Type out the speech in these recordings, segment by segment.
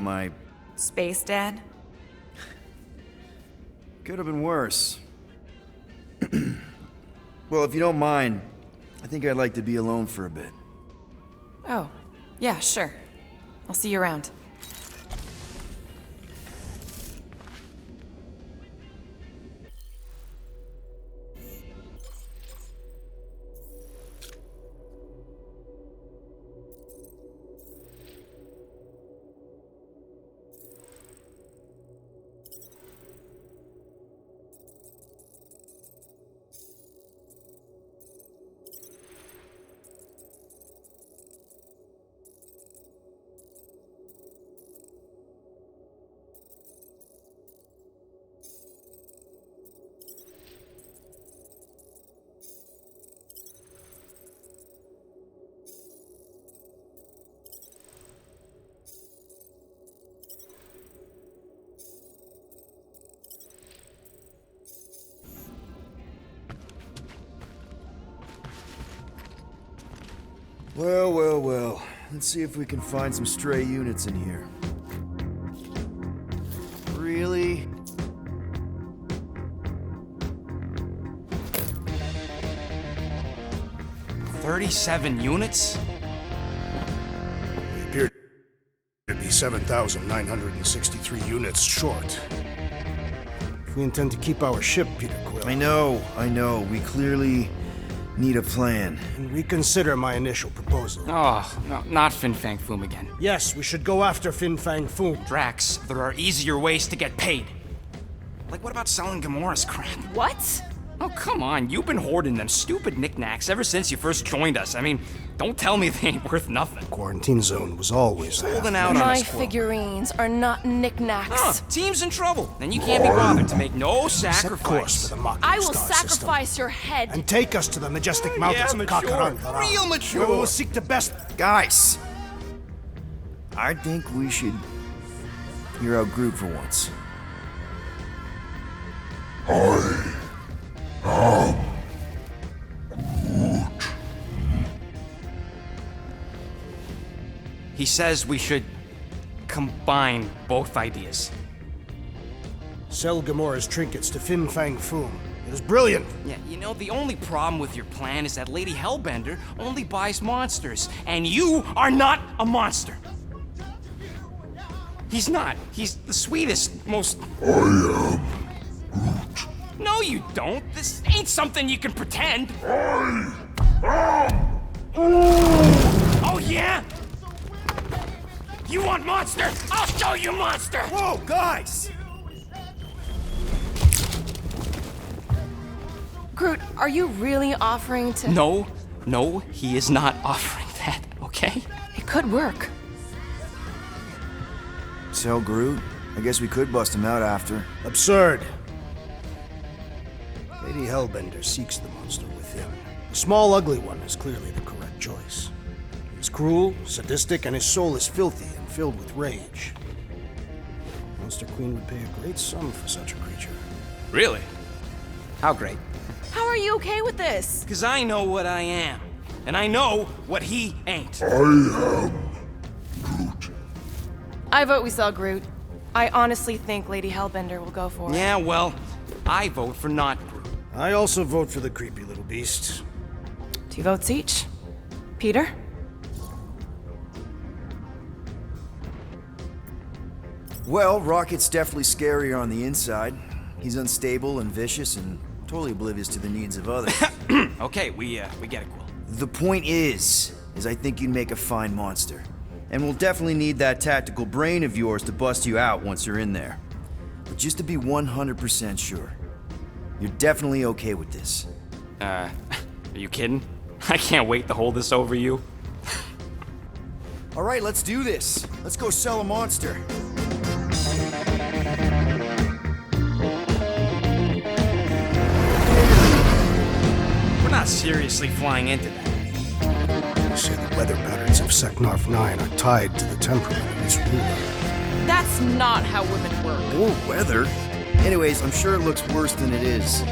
My... Space Dad? Could have been worse. Well, if you don't mind, I think I'd like to be alone for a bit. Oh, yeah, sure. I'll see you around. Well, well, well. Let's see if we can find some stray units in here. Really? $37 units? We appear to be 7,963 units short. If we intend to keep our ship, Peter Quill, I know. We clearly need a plan. and reconsider my initial proposal. Oh, no, not Fin Fang Foom again. Yes, we should go after Fin Fang Foom. Drax, there are easier ways to get paid. Like, what about selling Gamora's crap? What? Oh, come on, you've been hoarding them stupid knickknacks ever since you first joined us. I mean, don't tell me they ain't worth nothing. Quarantine zone was always there. Holding out on My us, Quill. figurines are not knickknacks. Huh, team's in trouble, and you can't be bothered to make no Set course sacrifice. for the Mocking I will Star sacrifice system, your head. and take us to the majestic mountains Yeah, of mature. Kakarandara, Real mature. where we will seek the best. Guys! I think we should hear out Groot for once. He says we should combine both ideas. Sell Gamora's trinkets to Fin Fang Foom. It is brilliant. Yeah, you know, the only problem with your plan is that Lady Hellbender only buys monsters, and you are not a monster. He's not. He's the sweetest, most... I am Groot. No, you don't. This ain't something you can pretend. Oh, yeah? You want monster? I'll show you monster! Whoa, guys! Groot, are you really offering to... No, he is not offering that, okay? It could work. Sell Groot? I guess we could bust him out after. Absurd. Lady Hellbender seeks the monster within. The small, ugly one is clearly the correct choice. He is cruel, sadistic, and his soul is filthy and filled with rage. Monster Queen would pay a great sum for such a creature. Really? How great? How are you okay with this? Because I know what I am. And I know what he ain't. I vote we sell Groot. I honestly think Lady Hellbender will go for it. Yeah, well, I vote for not Groot. I also vote for the creepy little beast. 2 votes each. Peter? Well, Rocket's definitely scarier on the inside. He's unstable and vicious and totally oblivious to the needs of others. Okay, we get it, Quill. The point is I think you'd make a fine monster. And we'll definitely need that tactical brain of yours to bust you out once you're in there. But just to be 100% sure, you're definitely okay with this. Are you kidding? I can't wait to hold this over you. All right, let's do this. Let's go sell a monster. We're not seriously flying into that. They say the weather patterns of Seknarf 9 are tied to the temperament of its ruler. That's not how women work. Or weather. Anyways, I'm sure it looks worse than it is.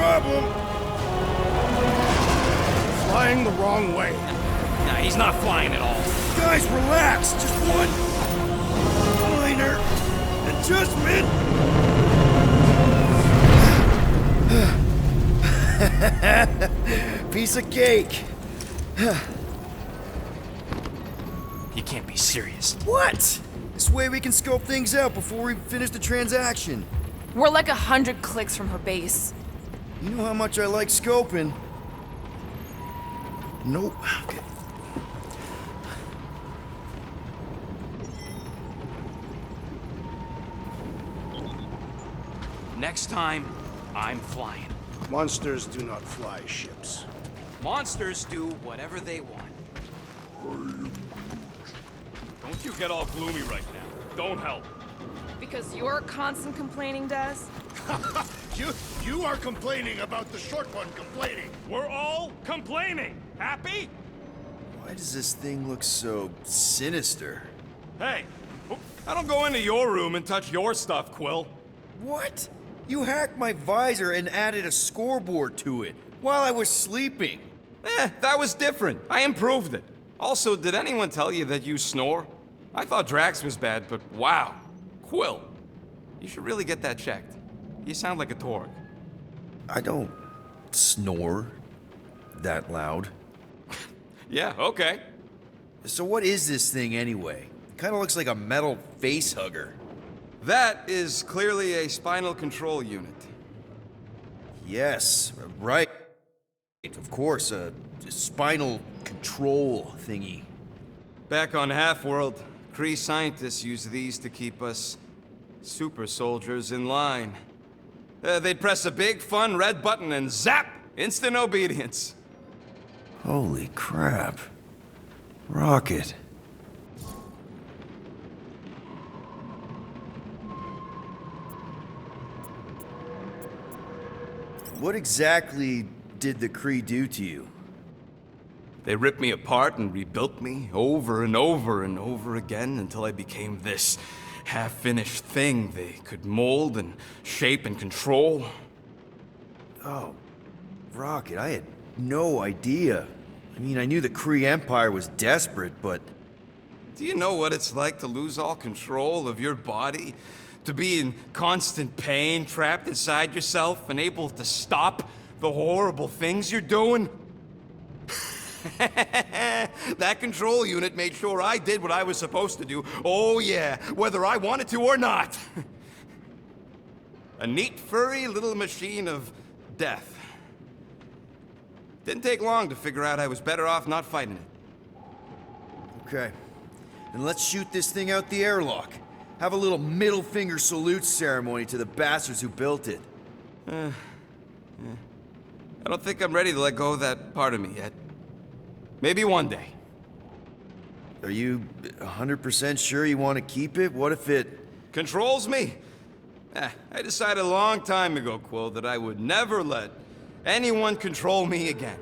problem? Flying the wrong way. Nah, he's not flying at all. Guys, relax. Just one minor adjustment. Piece of cake. You can't be serious. What? This way we can scope things out before we finish the transaction. We're like 100 clicks from her base. You know how much I like scoping. Nope. Okay. Next time, I'm flying. Monsters do not fly ships. Monsters do whatever they want. Don't you get all gloomy right now. Don't help. Because you're constant complaining, Des? You are complaining about the short one complaining. We're all complaining. Happy? Why does this thing look so sinister? Hey, I don't go into your room and touch your stuff, Quill. What? You hacked my visor and added a scoreboard to it while I was sleeping. That was different. I improved it. Also, did anyone tell you that you snore? I thought Drax was bad, but wow. Quill, you should really get that checked. You sound like a Torg. I don't snore that loud. Yeah, okay. So what is this thing anyway? It kind of looks like a metal face hugger. That is clearly a spinal control unit. Yes, right. Of course, a spinal control thingy. Back on Half-World, Kree scientists use these to keep us super soldiers in line. They'd press a big, fun red button and zap! Instant obedience. Holy crap. Rocket. What exactly did the Kree do to you? They ripped me apart and rebuilt me over and over and over again until I became this half-finished thing they could mold and shape and control. Oh, Rocket, I had no idea. I mean, I knew the Kree Empire was desperate, but... Do you know what it's like to lose all control of your body? To be in constant pain, trapped inside yourself, unable to stop the horrible things you're doing? That control unit made sure I did what I was supposed to do. Oh yeah, whether I wanted to or not. A neat, furry little machine of death. Didn't take long to figure out I was better off not fighting it. Okay. Then let's shoot this thing out the airlock. Have a little middle finger salute ceremony to the bastards who built it. I don't think I'm ready to let go of that part of me yet. Maybe one day. Are you 100% sure you want to keep it? What if it... Controls me? I decided a long time ago, Quill, that I would never let anyone control me again.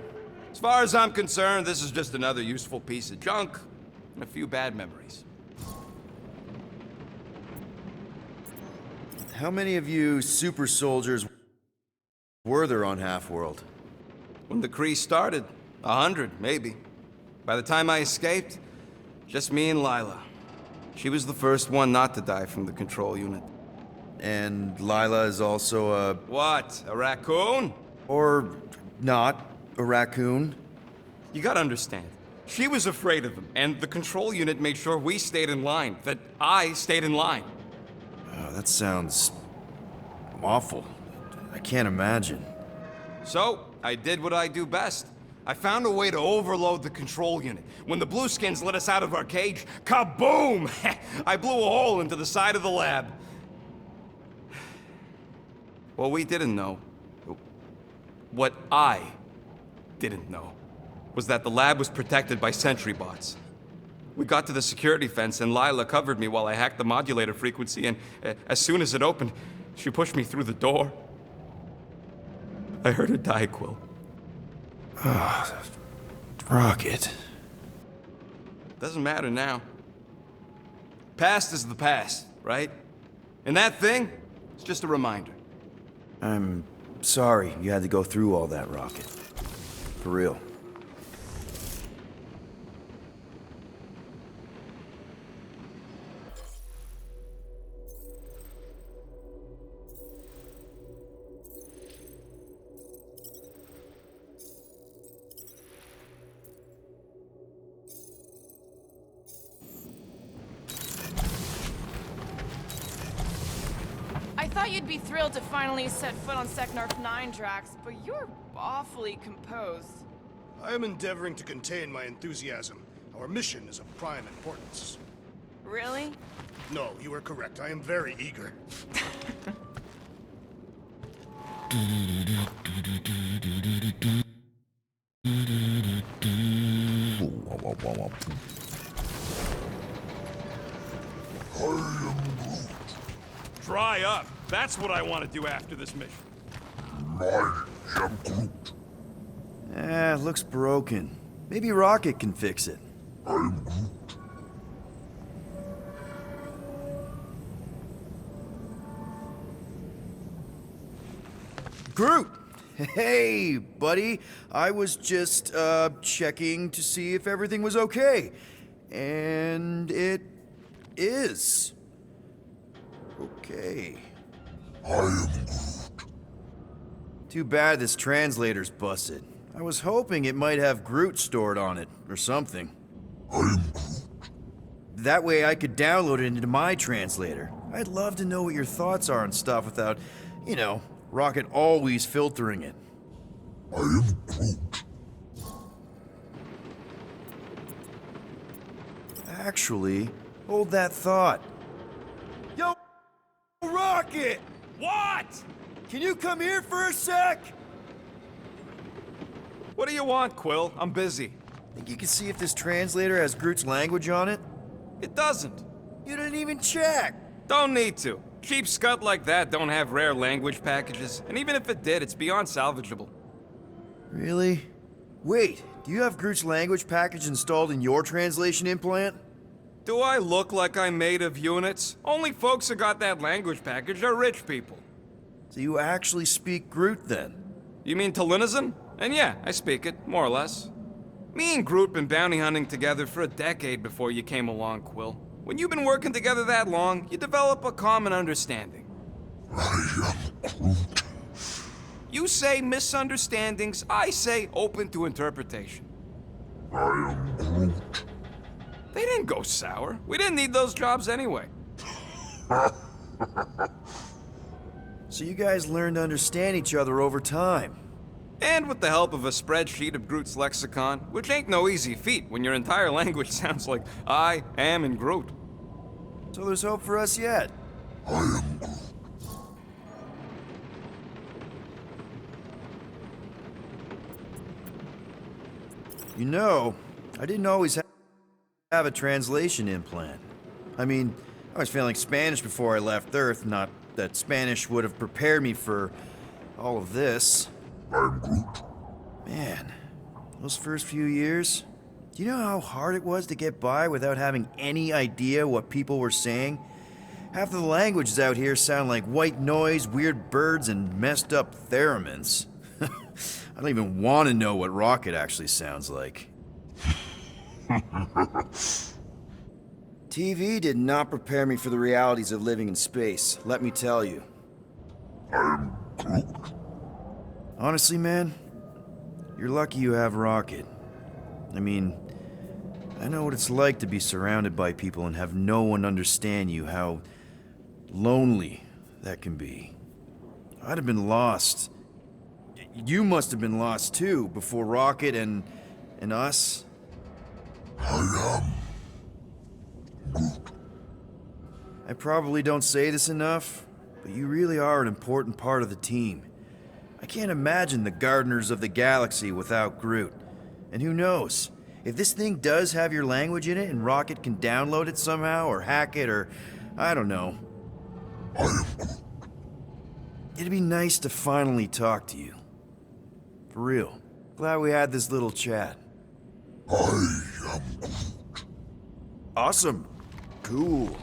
As far as I'm concerned, this is just another useful piece of junk and a few bad memories. How many of you super soldiers were there on Half-World? When the Kree started, 100, maybe. By the time I escaped, just me and Lila. She was the first one not to die from the control unit. And Lila is also a... What, a raccoon? or not, a raccoon? You gotta understand. She was afraid of them, and the control unit made sure we stayed in line, that I stayed in line. Oh, that sounds... awful. I can't imagine. So, I did what I do best. I found a way to overload the control unit. When the Blueskins let us out of our cage, kaboom! I blew a hole into the side of the lab. What we didn't know, what I didn't know, was that the lab was protected by sentry bots. We got to the security fence and Lila covered me while I hacked the modulator frequency, and as soon as it opened, she pushed me through the door. I heard her die, Quill. Rocket. Doesn't matter now. Past is the past, right? And that thing, it's just a reminder. I'm sorry you had to go through all that, Rocket. For real. I thought you'd be thrilled to finally set foot on Seknarf 9, Drax, but you're awfully composed. I am endeavoring to contain my enthusiasm. Our mission is of prime importance. Really? No, you are correct. I am very eager. Dry up. That's what I want to do after this mission. Looks broken. Maybe Rocket can fix it. Groot! Hey, buddy. I was just, checking to see if everything was okay. And it is. Okay. Too bad this translator's busted. I was hoping it might have Groot stored on it, or something. That way I could download it into my translator. I'd love to know what your thoughts are on stuff without, you know, Rocket always filtering it. Actually, hold that thought. Yo, Rocket! What? Can you come here for a sec? What do you want, Quill? I'm busy. Think you can see if this translator has Groot's language on it? It doesn't. You didn't even check. Don't need to. Cheap scut like that don't have rare language packages, and even if it did, it's beyond salvageable. Really? Wait, do you have Groot's language package installed in your translation implant? Do I look like I'm made of units? Only folks who got that language package are rich people. So you actually speak Groot then? You mean Talinisan? And yeah, I speak it, more or less. Me and Groot been bounty hunting together for a decade before you came along, Quill. When you've been working together that long, you develop a common understanding. You say misunderstandings, I say open to interpretation. They didn't go sour. We didn't need those jobs anyway. So you guys learned to understand each other over time. And with the help of a spreadsheet of Groot's lexicon, which ain't no easy feat when your entire language sounds like I am in Groot. So there's hope for us yet. You know, I didn't always have a translation implant. I mean, I was failing Spanish before I left Earth, not that Spanish would have prepared me for all of this. Man, those first few years, do you know how hard it was to get by without having any idea what people were saying? Half of the languages out here sound like white noise, weird birds, and messed up theremins. I don't even want to know what Rocket actually sounds like. TV did not prepare me for the realities of living in space, let me tell you. Honestly, man, you're lucky you have Rocket. I mean, I know what it's like to be surrounded by people and have no one understand you, how lonely that can be. I'd have been lost. You must have been lost too, before Rocket and us. I probably don't say this enough, but you really are an important part of the team. I can't imagine the Gardeners of the Galaxy without Groot. And who knows? If this thing does have your language in it and Rocket can download it somehow or hack it or I don't know. It'd be nice to finally talk to you. For real. Glad we had this little chat. Awesome. Cool.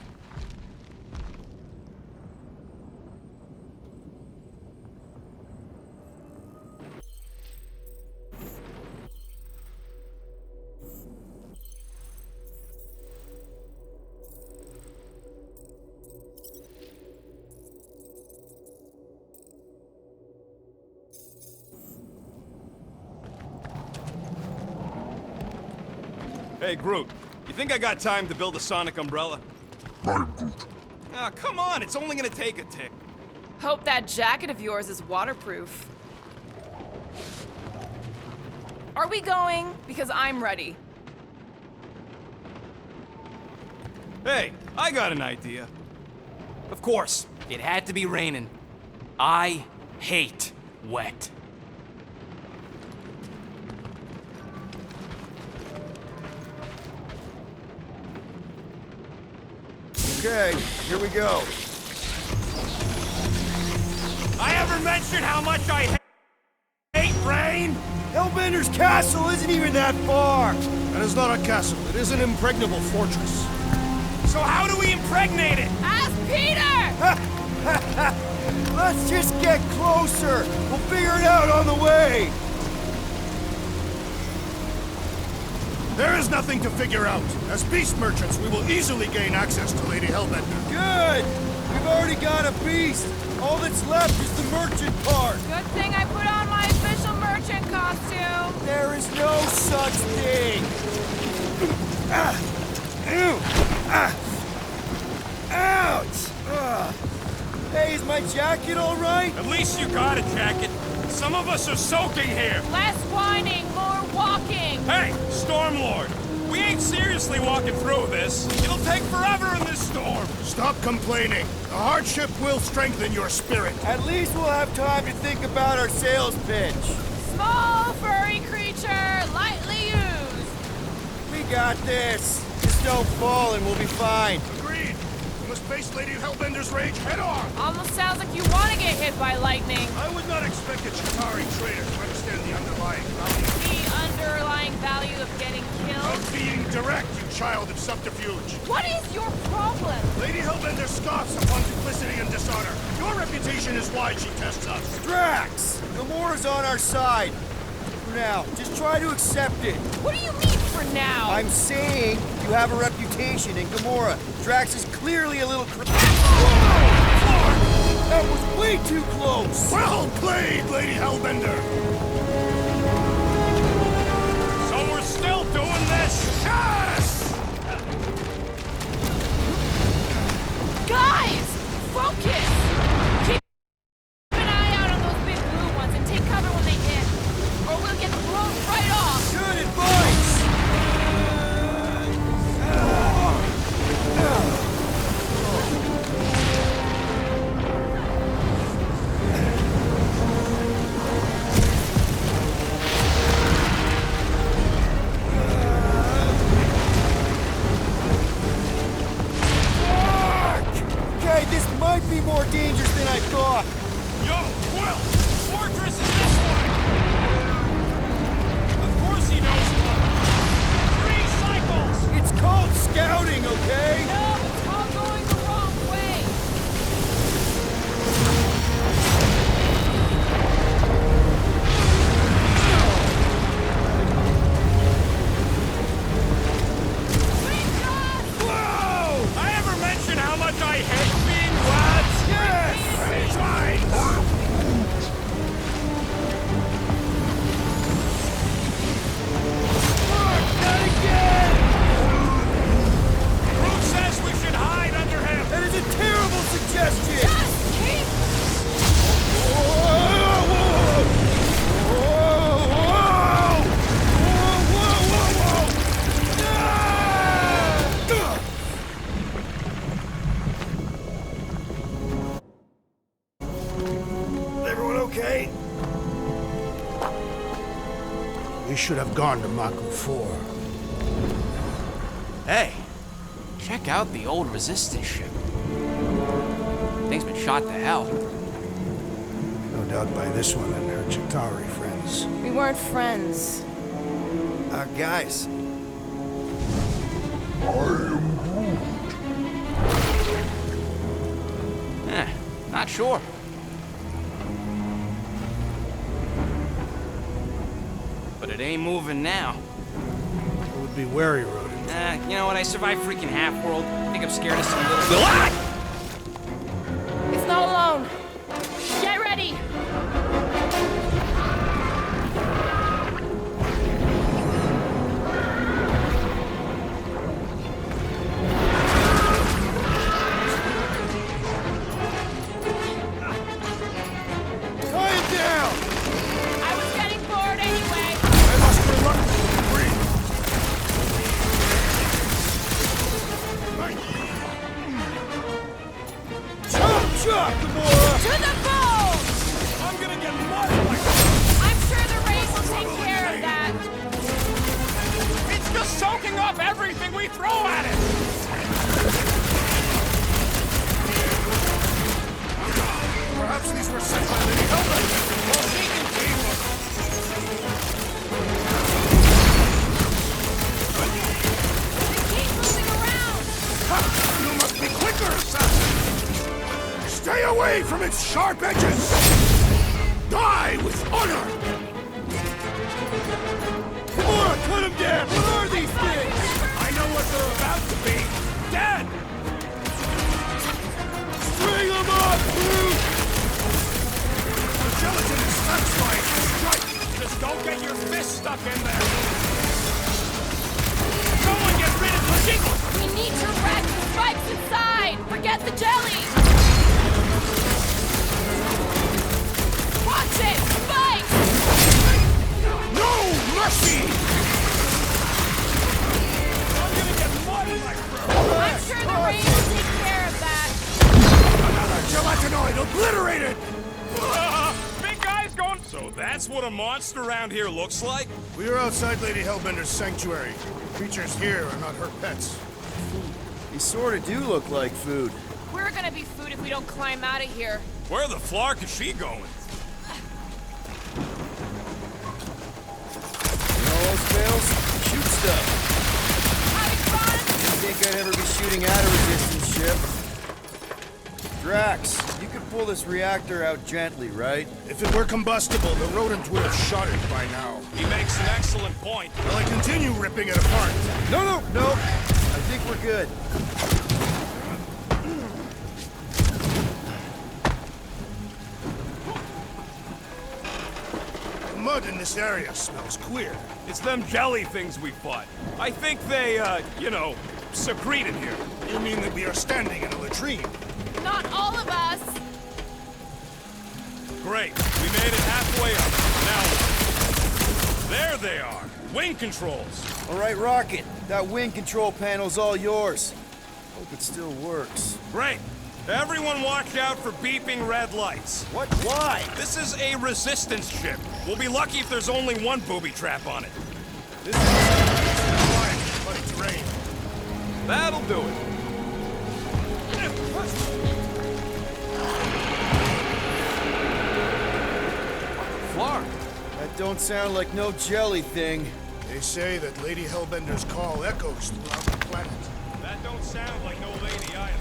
Hey, Groot. You think I got time to build a sonic umbrella? I'm Groot. Ah, come on. It's only gonna take a tick. Hope that jacket of yours is waterproof. Are we going? Because I'm ready. Hey, I got an idea. Of course, it had to be raining. I hate wet. Okay, here we go. I ever mentioned how much I hate rain? Hellbender's castle isn't even that far! That is not a castle. It is an impregnable fortress. So how do we impregnate it? Ask Peter! Let's just get closer! We'll figure it out on the way! There is nothing to figure out. As beast merchants, we will easily gain access to Lady Hellbender. Good! We've already got a beast! All that's left is the merchant part! Good thing I put on my official merchant costume. There is no such thing! Ah! Ew! Ah! Ouch! Ugh. Hey, is my jacket all right? At least you got a jacket. Some of us are soaking here. Less whining, more walking. Hey, Stormlord. We ain't seriously walking through this. It'll take forever in this storm. Stop complaining. The hardship will strengthen your spirit. At least we'll have time to think about our sales pitch. Small furry creature, lightly used. We got this. Just don't fall and we'll be fine. Agreed. We must face Lady Hellbender's rage head on. Almost sounds like you want to get hit by lightning. I would not expect a Chitauri trader to understand the underlying value The underlying value of getting killed. of being direct, you child of subterfuge. What is your problem? Lady Hellbender scoffs upon duplicity and dishonor. Your reputation is why she tests us. Drax! Gamora's on our side. For now, just try to accept it. What do you mean for now? I'm saying you have a reputation in Gamora. Drax is clearly a little That was way too close! Well played, Lady Hellbender. So we're still doing this? Yes! Guys! Focus! Keep an eye out on those big blue ones and take cover when they hit. Or we'll get blown right off! Good advice! Okay, this might be more dangerous than I thought. Yo, Quill! Fortress is this way! Of course he knows one! 3 cycles! It's called scouting, okay? No, it's all going the wrong way! Whoa! I ever mention how much I hate being lads? Yes! Not again! Groot says we should hide under him! That is a terrible suggestion! Just keep... Everyone okay? We should have gone to Maku 4. Hey, check out the old Resistance ship. Thing's been shot to hell. No doubt by this one and her Chitauri friends. We weren't friends. Guys. Not sure. But it ain't moving now. It would be wary, Rodent. You know what? I survived freaking Half-World. I think I'm scared of some little... It's not alone. Get ready! its sharp edges! Die with honor! Kimura, cut him down! What are these things? I know what they're about to be. Dead! String them up, Groot! The gelatin is satisfying. Strike! Just don't get your fist stuck in there. Someone get rid of Kojima! We need to wreck the spikes inside! Forget the jelly! Watch it! Spikes! No mercy! I'm gonna get mud in my throat. I'm sure the rain will take care of that. Another gelatinoid obliterated! Big guy's going. So that's what a monster around here looks like? We are outside Lady Hellbender's sanctuary. Creatures here are not her pets. They sort of do look like food. We're gonna be food if we don't climb out of here. Where the flark is she going? You know those fails? Shoot stuff. Having fun? Didn't think I'd ever be shooting at a resistance ship. Drax, you could pull this reactor out gently, right? If it were combustible, the rodent would have shot it by now. He makes an excellent point. Will I continue ripping it apart? No. I think we're good. The mud in this area smells queer. It's them jelly things we fought. I think they, secrete in here. You mean that we are standing in a latrine? Not all of us. Great. We made it halfway up. Now, there they are. Wing controls. All right, Rocket. That wing control panel's all yours. Hope it still works. Great. Everyone watch out for beeping red lights. What? Why? This is a resistance ship. We'll be lucky if there's only one booby trap on it. This is quiet, but it's rain. That'll do it. Flark. That don't sound like no jelly thing. They say that Lady Hellbender's call echoes throughout the planet. That don't sound like no lady either.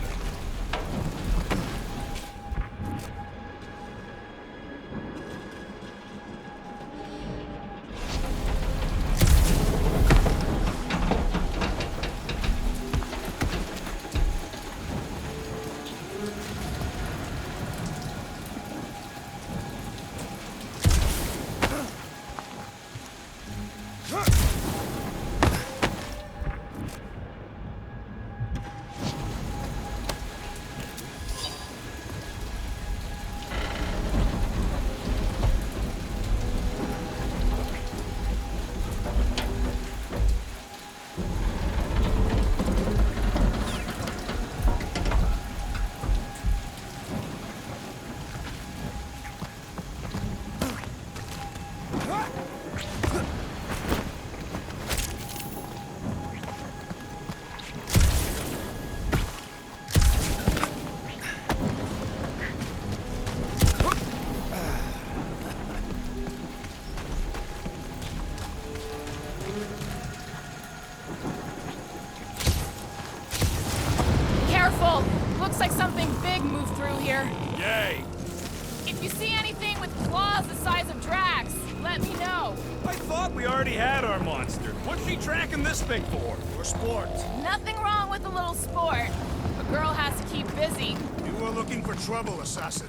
Careful! Looks like something big moved through here. Yay! If you see anything with claws the size of Drax, let me know. I thought we already had our monster. What's she tracking this thing for? For sport. Nothing wrong with a little sport. A girl has to keep busy. You are looking for trouble, assassin.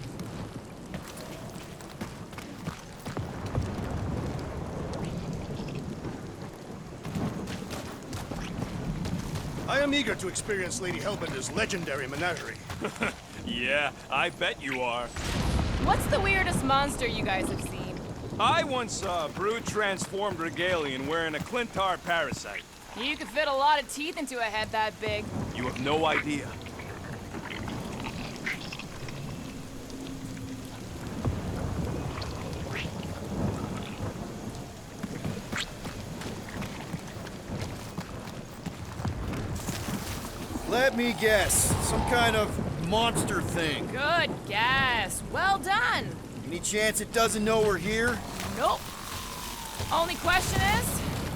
I am eager to experience Lady Hellbender's legendary menagerie. Yeah, I bet you are. What's the weirdest monster you guys have seen? I once saw a brood-transformed Regalian wearing a Clintar parasite. You could fit a lot of teeth into a head that big. You have no idea. Let me guess. Some kind of monster thing. Good guess. Well done. Any chance it doesn't know we're here? Nope. Only question is,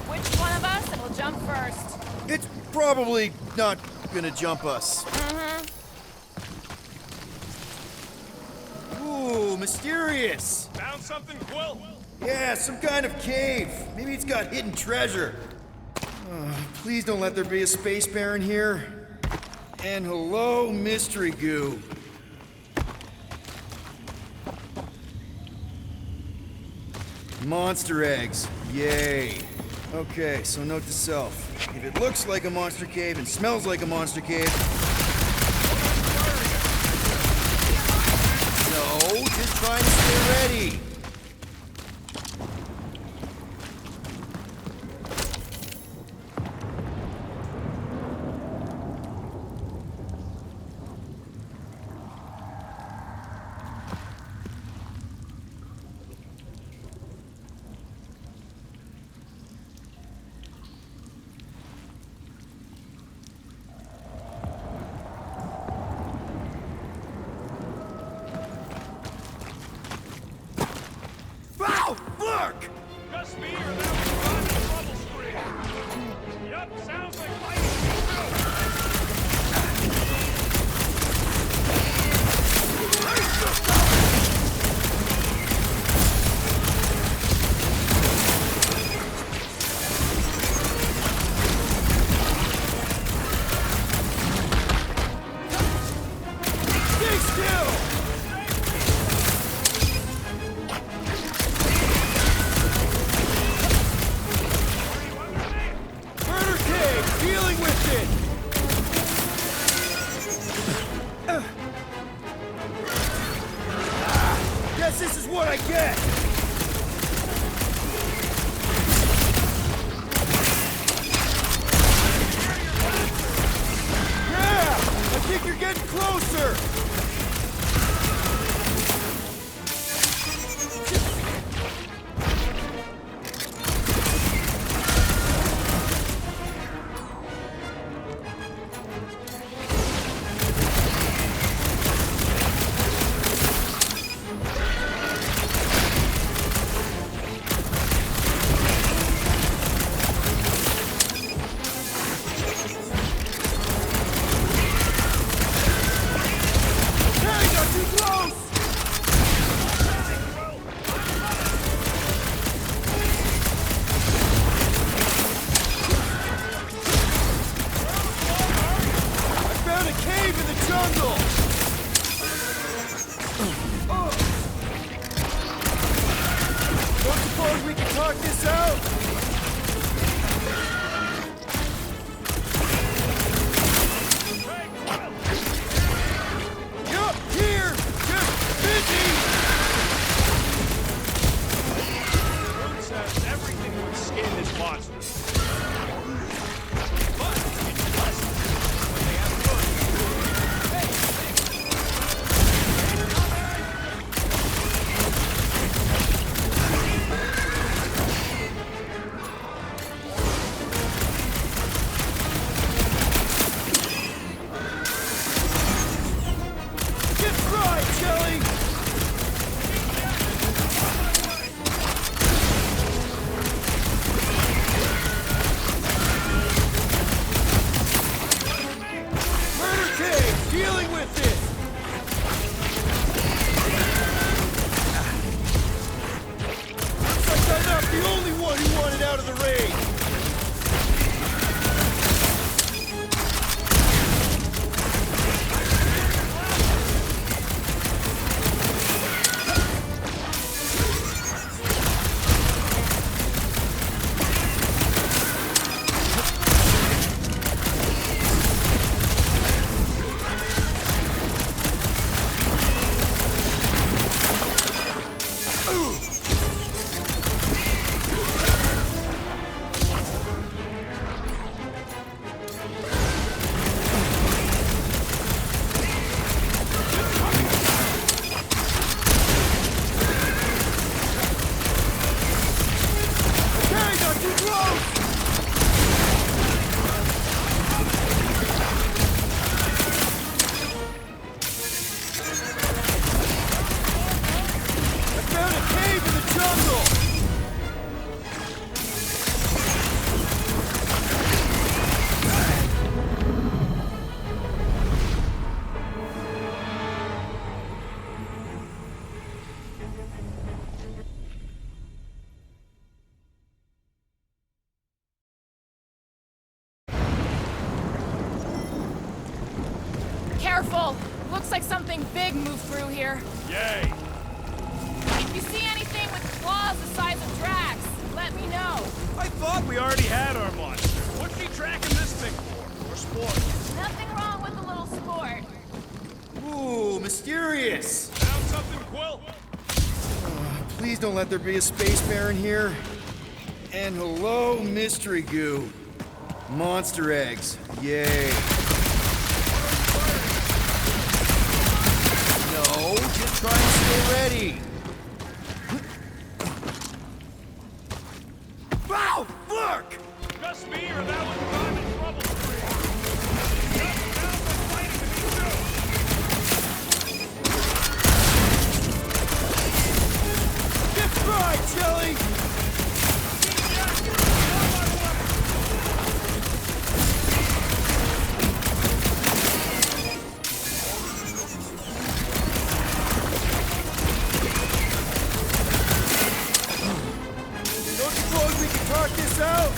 which one of us will jump first? It's probably not gonna jump us. Ooh, mysterious. Found something, Quill? Yeah, some kind of cave. Maybe it's got hidden treasure. Please don't let there be a space baron here. And hello, mystery goo. Monster eggs. Yay. Okay, so note to self. If it looks like a monster cave and smells like a monster cave... No, just trying to stay ready. Wow! Look! Just me or that was Ron's bubble screen? Yup, sounds like lightning. Stay still! Murder cave! Dealing with it! Guess this is what I get! Yeah! I think you're getting closer! Hey, not too close! I found a cave in the jungle! Don't suppose we can talk this out? Yup, here! Just busy! Brute says everything would skin this monster. But it's less when they have fun. Get fried, Jelly! Murder cave! Dealing with it! Looks like I'm not the only one who wanted out of the raid! Looks like something big moved through here. Yay! If you see anything with claws the size of Drax, let me know. I thought we already had our monster. What's he tracking this thing for? Or sport? Nothing wrong with a little sport. Ooh, mysterious! Found something, Quill? Please don't let there be a space bear in here. And hello, mystery goo. Monster eggs. Yay. No, just try and stay ready. Wow, fuck! Just me, or that was I'm in trouble for you? Just now for fighting to be Get fried, Jelly! Don't suppose we can talk this out?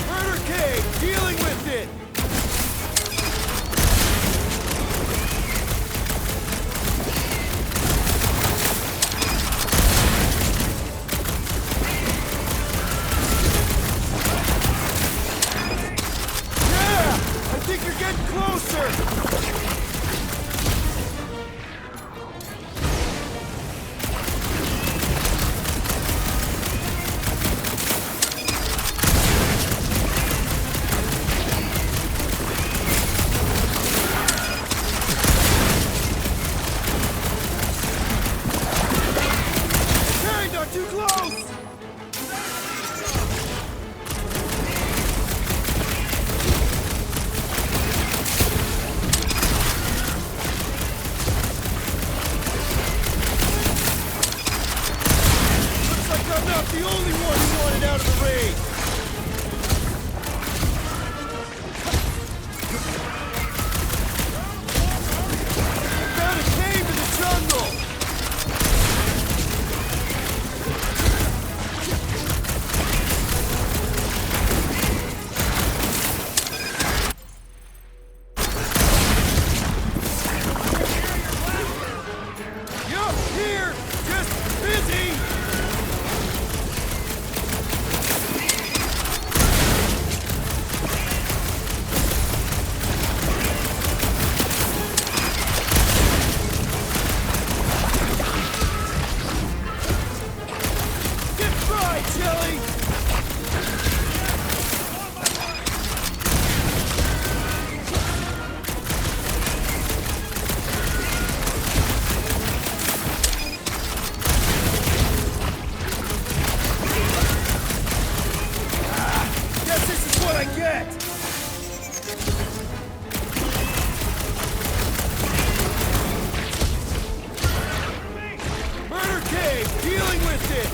Murder Cave, dealing with it! Yeah! I think you're getting closer! Hey, not too close! Looks like I'm not the only one who wanted out of the raid! I found a cave in the jungle! Yup, here! Just busy! Get fried, Jelly! Guess this is what I get! Murder Cave, dealing with it!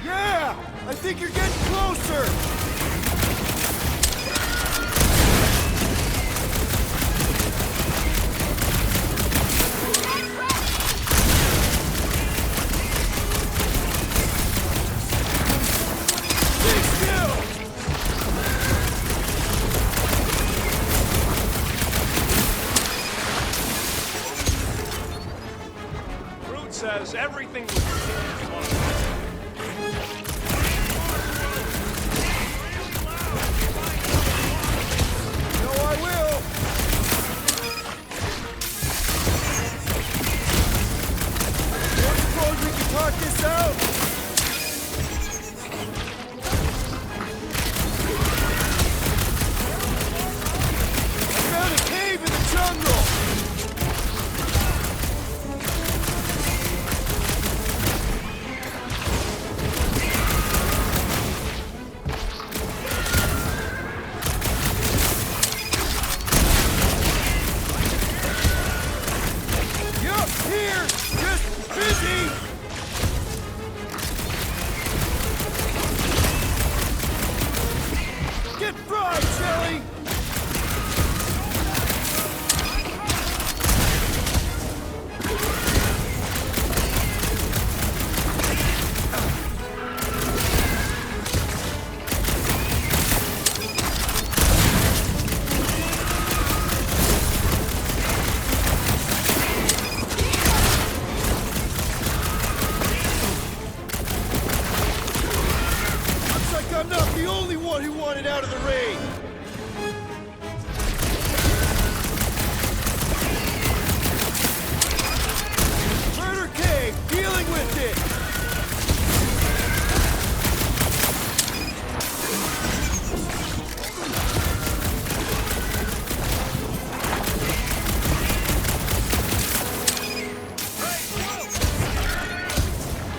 Yeah! I think you're getting closer! Stay still! Fruit says everything was No, I will! Don't suppose we can talk this out? I found a cave in the jungle! Yup, here! Just busy! way! Murder Cave, dealing with it!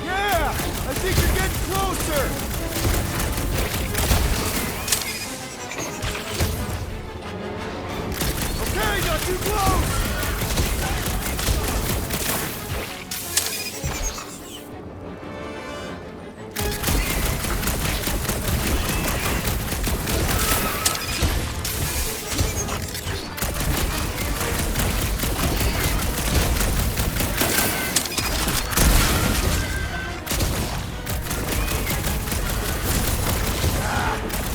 Yeah! I think you're getting closer! Okay, not too close!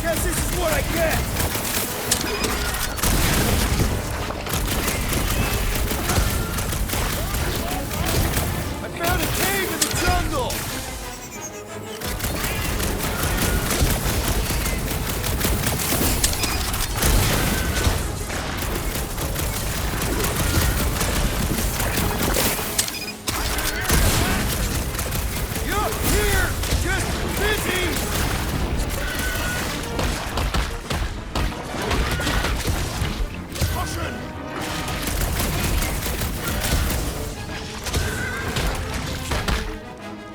Guess this is what I get! I found a cave in the jungle! Yup, here! Just busy! Caution!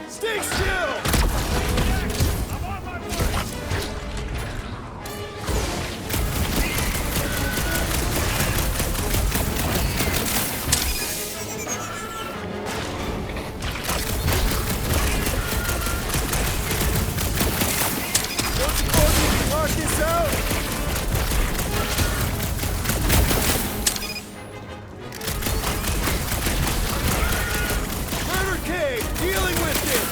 Stay still! I'm on my way! Don't suppose we can lock this out? Murder Cave, dealing with it!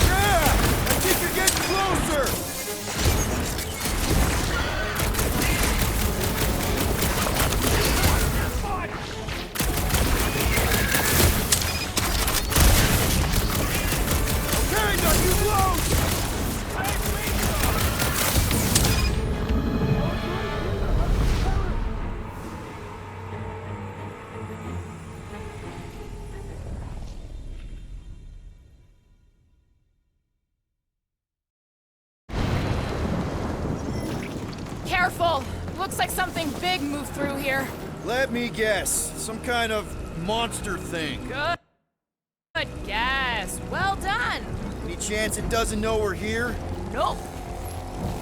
Yeah! I think you're getting closer! Okay, not too close! Careful! Looks like something big moved through here. Let me guess. Some kind of monster thing. Good. Good guess. Well done. Any chance it doesn't know we're here? Nope.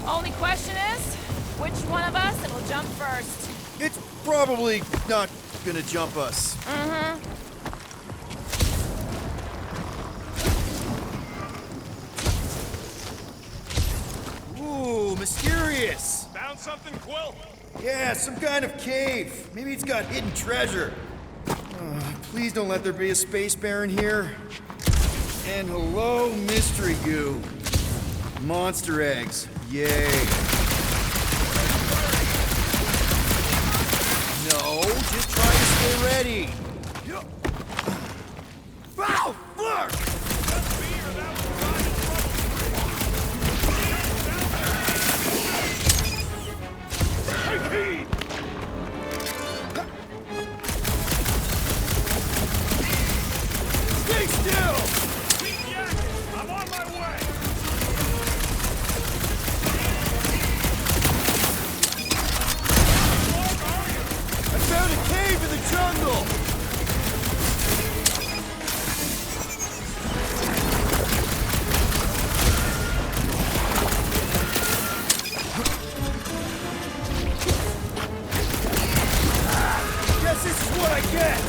Only question is, which one of us will jump first? It's probably not gonna jump us. Ooh, mysterious. Found something, Quill? Yeah, some kind of cave. Maybe it's got hidden treasure. Please don't let there be a space baron here. And hello, mystery goo. Monster eggs. Yay. No, just try to stay ready. Ow! Look! Take heed! Stay still! Keep yakking! I'm on my way! I found a cave in the jungle! Guess this is what I get!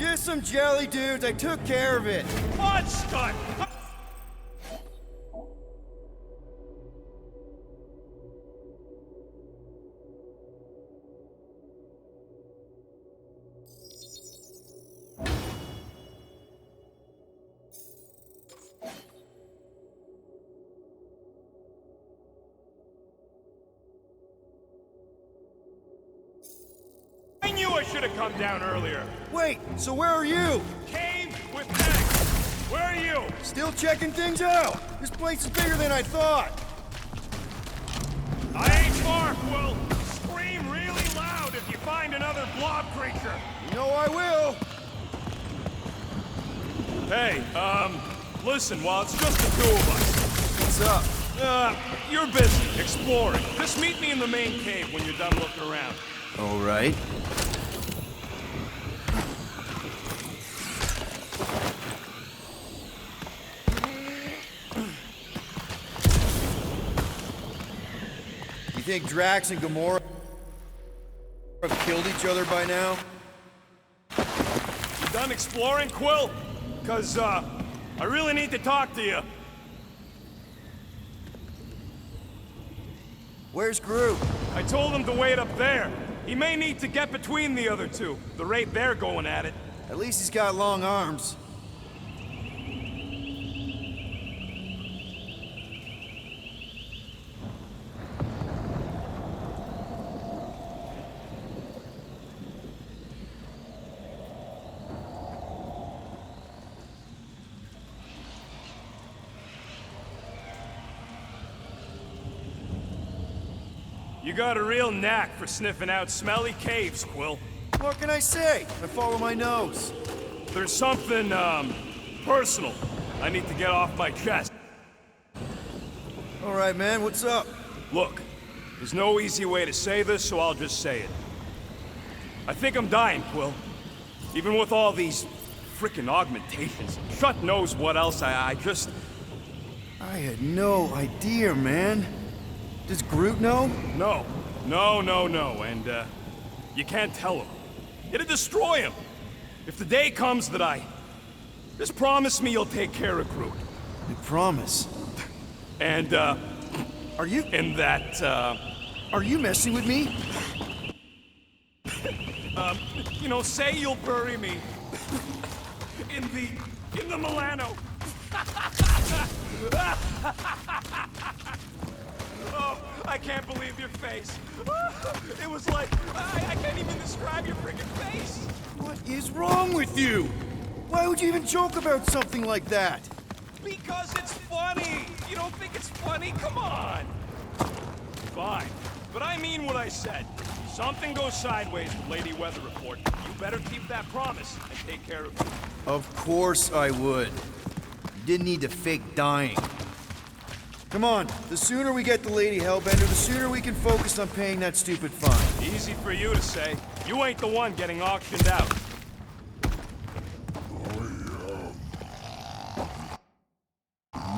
Just some jelly dudes. I took care of it. What, Scott? I knew I should have come down earlier. Wait, so where are you? Cave with Max. Where are you? Still checking things out. This place is bigger than I thought. I ain't far, Quill. Scream really loud if you find another blob creature. You know I will. Hey, listen, while it's just the two of us, What's up? you're busy exploring. Just meet me in the main cave when you're done looking around. All right. You think Drax and Gamora have killed each other by now? You done exploring, Quill? 'Cause, I really need to talk to you. Where's Groot? I told him to wait up there. He may need to get between the other two, the rate they're going at it. At least he's got long arms. You got a real knack for sniffing out smelly caves, Quill. What can I say? I follow my nose. There's something, personal I need to get off my chest. All right, man, what's up? Look, there's no easy way to say this, so I'll just say it. I think I'm dying, Quill. Even with all these frickin' augmentations. Shut knows what else, I just... I had no idea, man. Does Groot know? No, and, you can't tell him. It'd destroy him. If the day comes that I... Just promise me you'll take care of Groot. I promise. And, Are you... and that, Are you messing with me? you know, say you'll bury me in the Milano. Oh, I can't believe your face. It was like, I can't even describe your freaking face. What is wrong with you? Why would you even joke about something like that? Because it's funny. You don't think it's funny? Come on. Fine, but I mean what I said. If something goes sideways with Lady Weather Report, you better keep that promise and take care of it. Of course I would. You didn't need to fake dying. Come on, the sooner we get the Lady Hellbender, the sooner we can focus on paying that stupid fine. Easy for you to say. You ain't the one getting auctioned out.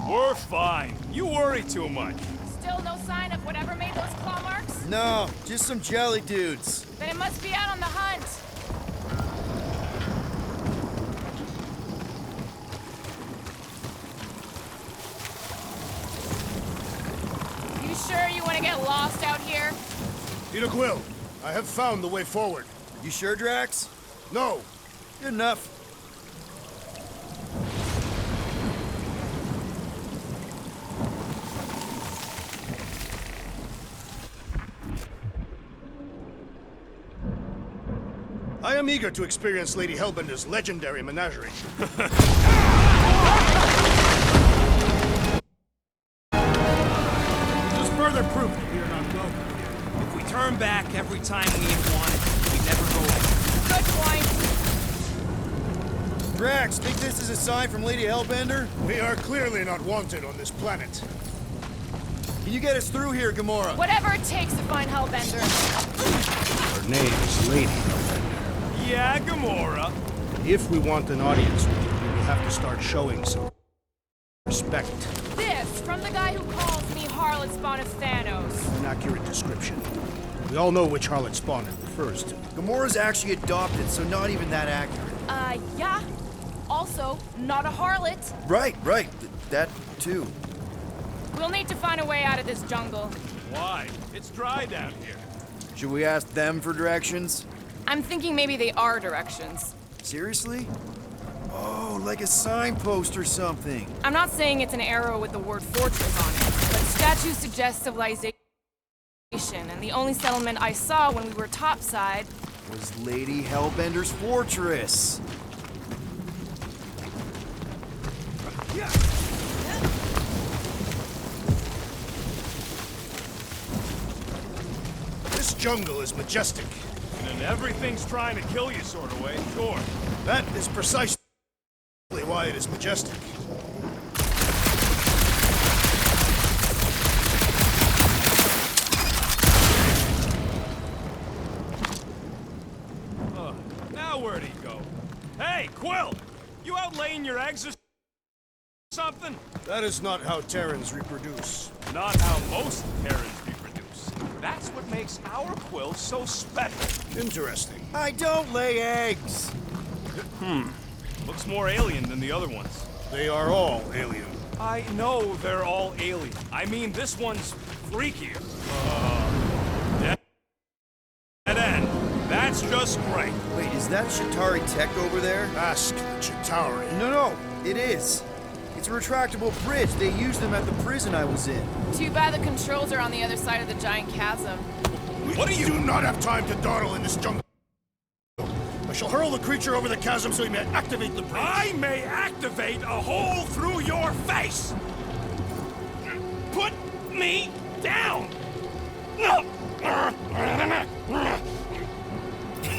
We're fine. You worry too much. Still no sign of whatever made those claw marks? No, just some jelly dudes. Then it must be out on the hunt. You sure you want to get lost out here? Peter Quill, I have found the way forward. You sure, Drax? No, Good enough. I am eager to experience Lady Hellbender's legendary menagerie. Just further proof that we are not welcome here. If we turn back every time we ain't wanted, we never go back. Good point. Drax, think this is a sign from Lady Hellbender? We are clearly not wanted on this planet. Can you get us through here, Gamora? Whatever it takes to find Hellbender. Her name is Lady Hellbender. Yeah, Gamora. If we want an audience with you, we will have to start showing some respect. This from the guy who calls me Harlot Spawn of Thanos. An accurate description. We all know which harlot spawn it refers to. Gamora's actually adopted, so not even that accurate. Yeah. Also, not a harlot. Right. That too. We'll need to find a way out of this jungle. Why? It's dry down here. Should we ask them for directions? I'm thinking maybe they are directions. Seriously? Oh, like a signpost or something. I'm not saying it's an arrow with the word fortress on it, but statues suggest civilization, and the only settlement I saw when we were topside. Was Lady Hellbender's fortress. This jungle is majestic. And everything's trying to kill you sort of way, sure. That is precisely why it is majestic. Now where'd he go? Hey, Quill! You out laying your eggs or something? That is not how Terrans reproduce. Not how most Terrans reproduce. That's what makes our Quill so special. Interesting. I don't lay eggs. Looks more alien than the other ones. They are all alien. I know they're all alien. I mean, this one's freakier. Dead end. That's just great. Wait, is that Shatari tech over there? Ask the Chitauri. No, it is. It's a retractable bridge. They used them at the prison I was in. Too bad the controls are on the other side of the giant chasm. We do not have time to dawdle in this jungle. I shall hurl the creature over the chasm so he may activate the bridge. I may activate a hole through your face! Put me down!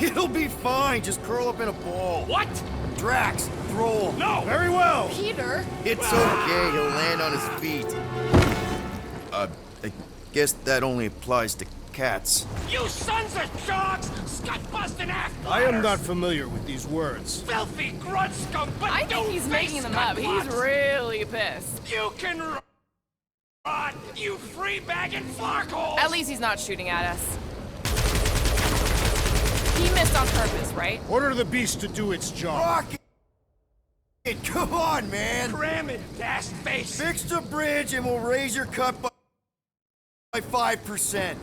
It'll be fine. Just curl up in a ball. What? Drax, throw him. No! Very well. Peter? It's okay. He'll land on his feet. I guess that only applies to cats. You sons of dogs! Scut-busting ass! I am not familiar with these words. Filthy grunt scum, but I think he's making them up. He's really pissed. You can rot, you free-bagging flarkhole! At least he's not shooting at us. He missed on purpose, right? Order the beast to do its job. Rocket! Come on, man! Cram it, ass face! Fix the bridge and we'll raise your cut by 5%.